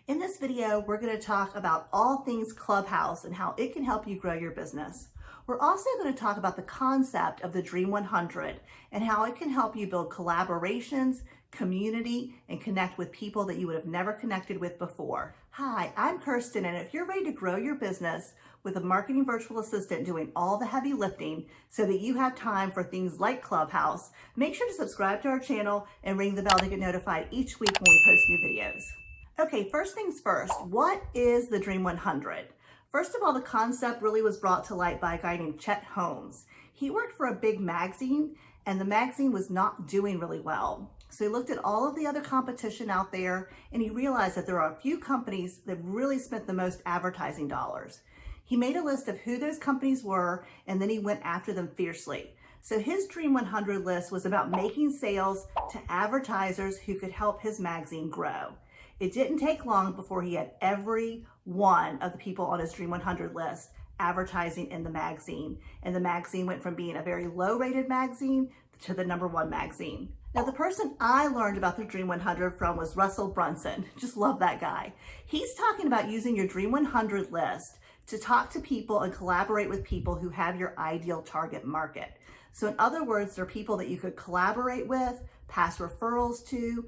In this video, we're going to talk about all things Clubhouse and how it can help you grow your business. We're also going to talk about the concept of the Dream 100 and how it can help you build collaborations, community, and connect with people that you would have never connected with before. Hi, I'm Kirsten, and if you're ready to grow your business with a marketing virtual assistant doing all the heavy lifting so that you have time for things like Clubhouse, make sure to subscribe to our channel and ring the bell to get notified each week when we post new videos. Okay, first things first, what is the Dream 100? First of all, the concept really was brought to light by a guy named Chet Holmes. He worked for a big magazine, and the magazine was not doing really well. So he looked at all of the other competition out there, and he realized that there are a few companies that really spent the most advertising dollars. He made a list of who those companies were, and then he went after them fiercely. So his Dream 100 list was about making sales to advertisers who could help his magazine grow. It didn't take long before he had every one of the people on his Dream 100 list advertising in the magazine. And the magazine went from being a very low-rated magazine to the #1 magazine. Now, the person I learned about the Dream 100 from was Russell Brunson. Just love that guy. He's talking about using your Dream 100 list to talk to people and collaborate with people who have your ideal target market. So in other words, they're people that you could collaborate with, pass referrals to,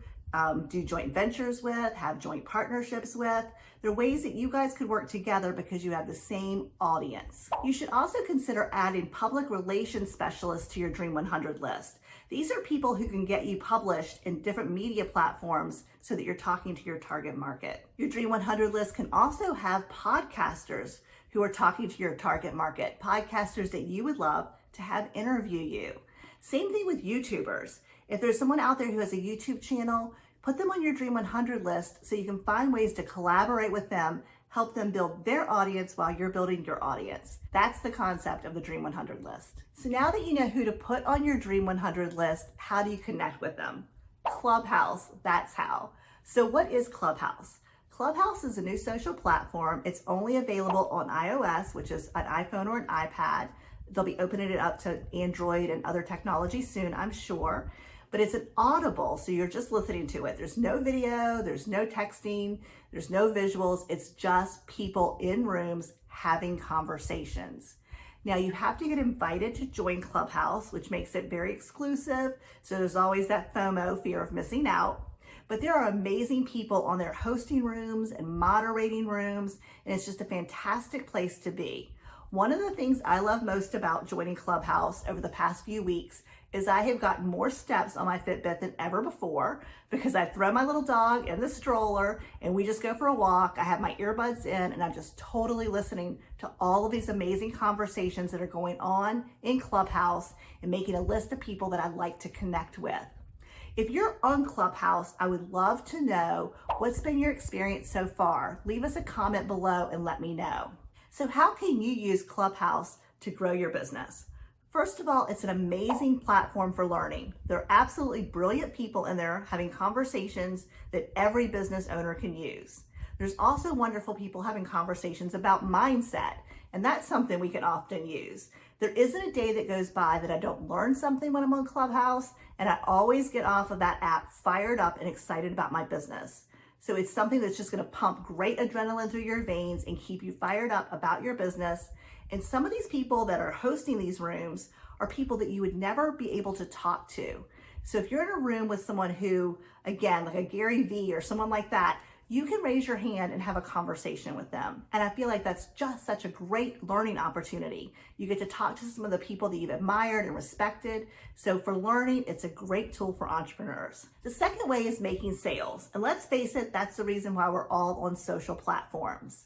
do joint ventures with, have joint partnerships with. There are ways that you guys could work together because you have the same audience. You should also consider adding public relations specialists to your Dream 100 list. These are people who can get you published in different media platforms so that you're talking to your target market. Your Dream 100 list can also have podcasters who are talking to your target market, podcasters that you would love to have interview you. Same thing with YouTubers. If there's someone out there who has a YouTube channel, put them on your Dream 100 list so you can find ways to collaborate with them, help them build their audience while you're building your audience. That's the concept of the Dream 100 list. So now that you know who to put on your Dream 100 list, how do you connect with them? Clubhouse, that's how. So what is Clubhouse? Clubhouse is a new social platform. It's only available on iOS, which is an iPhone or an iPad. They'll be opening it up to Android and other technology soon, I'm sure. But it's an audible, so you're just listening to it. There's no video, there's no texting, there's no visuals. It's just people in rooms having conversations. Now, you have to get invited to join Clubhouse, which makes it very exclusive. So there's always that FOMO, fear of missing out. But there are amazing people on there hosting rooms and moderating rooms, and it's just a fantastic place to be. One of the things I love most about joining Clubhouse over the past few weeks is I have gotten more steps on my Fitbit than ever before because I throw my little dog in the stroller and we just go for a walk. I have my earbuds in and I'm just totally listening to all of these amazing conversations that are going on in Clubhouse and making a list of people that I'd like to connect with. If you're on Clubhouse, I would love to know what's been your experience so far. Leave us a comment below and let me know. So how can you use Clubhouse to grow your business? First of all, it's an amazing platform for learning. There are absolutely brilliant people in there having conversations that every business owner can use. There's also wonderful people having conversations about mindset, and that's something we can often use. There isn't a day that goes by that I don't learn something when I'm on Clubhouse, and I always get off of that app fired up and excited about my business. So it's something that's just gonna pump great adrenaline through your veins and keep you fired up about your business. And some of these people that are hosting these rooms are people that you would never be able to talk to. So if you're in a room with someone who, again, like a Gary Vee or someone like that, you can raise your hand and have a conversation with them. And I feel like that's just such a great learning opportunity. You get to talk to some of the people that you've admired and respected. So for learning, it's a great tool for entrepreneurs. The second way is making sales. And let's face it, that's the reason why we're all on social platforms.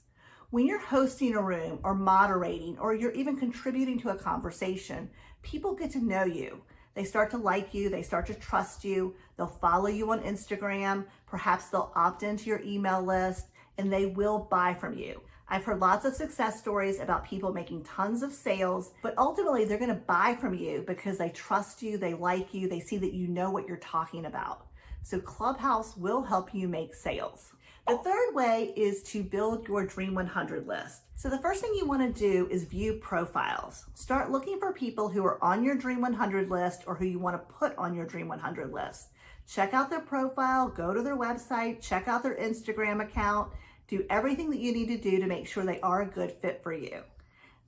When you're hosting a room or moderating, or you're even contributing to a conversation, people get to know you. They start to like you, they start to trust you, they'll follow you on Instagram, perhaps they'll opt into your email list, and they will buy from you. I've heard lots of success stories about people making tons of sales, but ultimately they're gonna buy from you because they trust you, they like you, they see that you know what you're talking about. So Clubhouse will help you make sales. The third way is to build your Dream 100 list. So the first thing you want to do is view profiles. Start looking for people who are on your Dream 100 list or who you want to put on your Dream 100 list. Check out their profile, go to their website, check out their Instagram account, do everything that you need to do to make sure they are a good fit for you.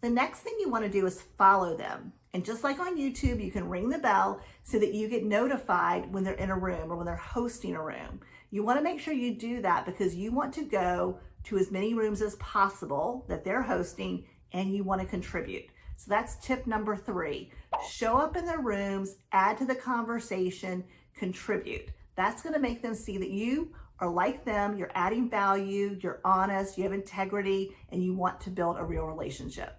The next thing you want to do is follow them. And just like on YouTube, you can ring the bell so that you get notified when they're in a room or when they're hosting a room. You want to make sure you do that because you want to go to as many rooms as possible that they're hosting and you want to contribute. So that's tip number 3. Show up in their rooms, add to the conversation, contribute. That's going to make them see that you are like them, you're adding value, you're honest, you have integrity, and you want to build a real relationship.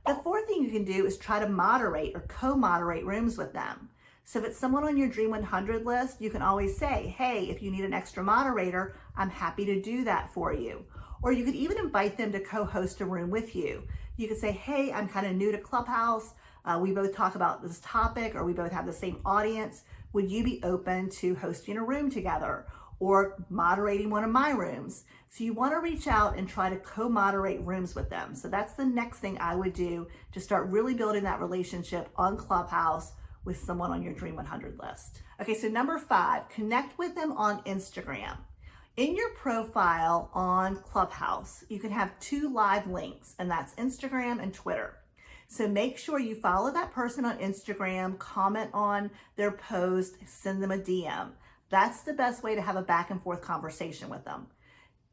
The 4th thing you can do is try to moderate or co-moderate rooms with them. So if it's someone on your Dream 100 list, you can always say, hey, if you need an extra moderator, I'm happy to do that for you. Or you could even invite them to co-host a room with you. You could say, hey, I'm kind of new to Clubhouse. We both talk about this topic, or we both have the same audience. Would you be open to hosting a room together or moderating one of my rooms? So you want to reach out and try to co-moderate rooms with them. So that's the next thing I would do to start really building that relationship on Clubhouse with someone on your Dream 100 list. Okay, so number 5, connect with them on Instagram. In your profile on Clubhouse, you can have 2 live links, and that's Instagram and Twitter. So make sure you follow that person on Instagram, comment on their post, send them a DM. That's the best way to have a back and forth conversation with them.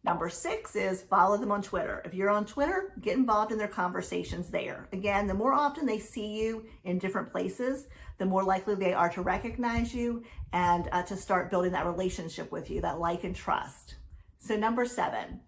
Number 6 is follow them on Twitter. If you're on Twitter, get involved in their conversations there. Again, the more often they see you in different places, the more likely they are to recognize you and to start building that relationship with you, that like and trust. So number 7,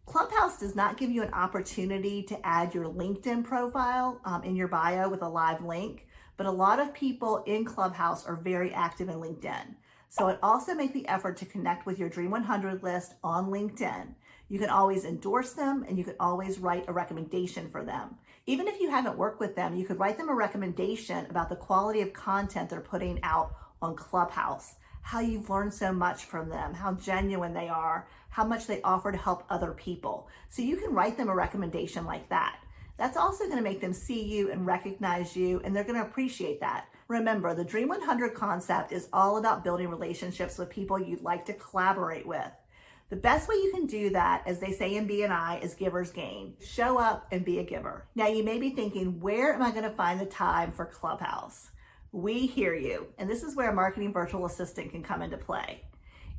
Clubhouse does not give you an opportunity to add your LinkedIn profile in your bio with a live link, but a lot of people in Clubhouse are very active in LinkedIn. So it also make the effort to connect with your Dream 100 list on LinkedIn. You can always endorse them, and you can always write a recommendation for them. Even if you haven't worked with them, you could write them a recommendation about the quality of content they're putting out on Clubhouse, how you've learned so much from them, how genuine they are, how much they offer to help other people. So you can write them a recommendation like that. That's also going to make them see you and recognize you, and they're going to appreciate that. Remember, the Dream 100 concept is all about building relationships with people you'd like to collaborate with. The best way you can do that, as they say in B&I, is givers gain. Show up and be a giver. Now you may be thinking, where am I going to find the time for Clubhouse? We hear you, and this is where a marketing virtual assistant can come into play.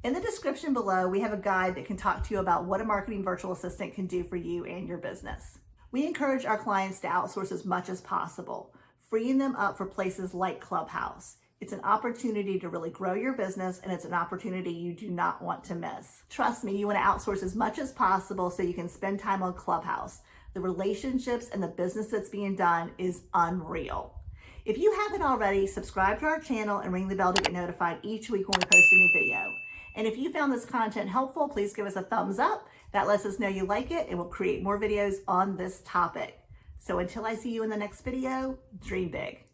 In the description below, we have a guide that can talk to you about what a marketing virtual assistant can do for you and your business. We encourage our clients to outsource as much as possible, freeing them up for places like Clubhouse. It's an opportunity to really grow your business, and it's an opportunity you do not want to miss. Trust me, you want to outsource as much as possible so you can spend time on Clubhouse. The relationships and the business that's being done is unreal. If you haven't already, subscribe to our channel and ring the bell to get notified each week when we post a new video. And if you found this content helpful, please give us a thumbs up. That lets us know you like it, and we'll create more videos on this topic. So until I see you in the next video, dream big.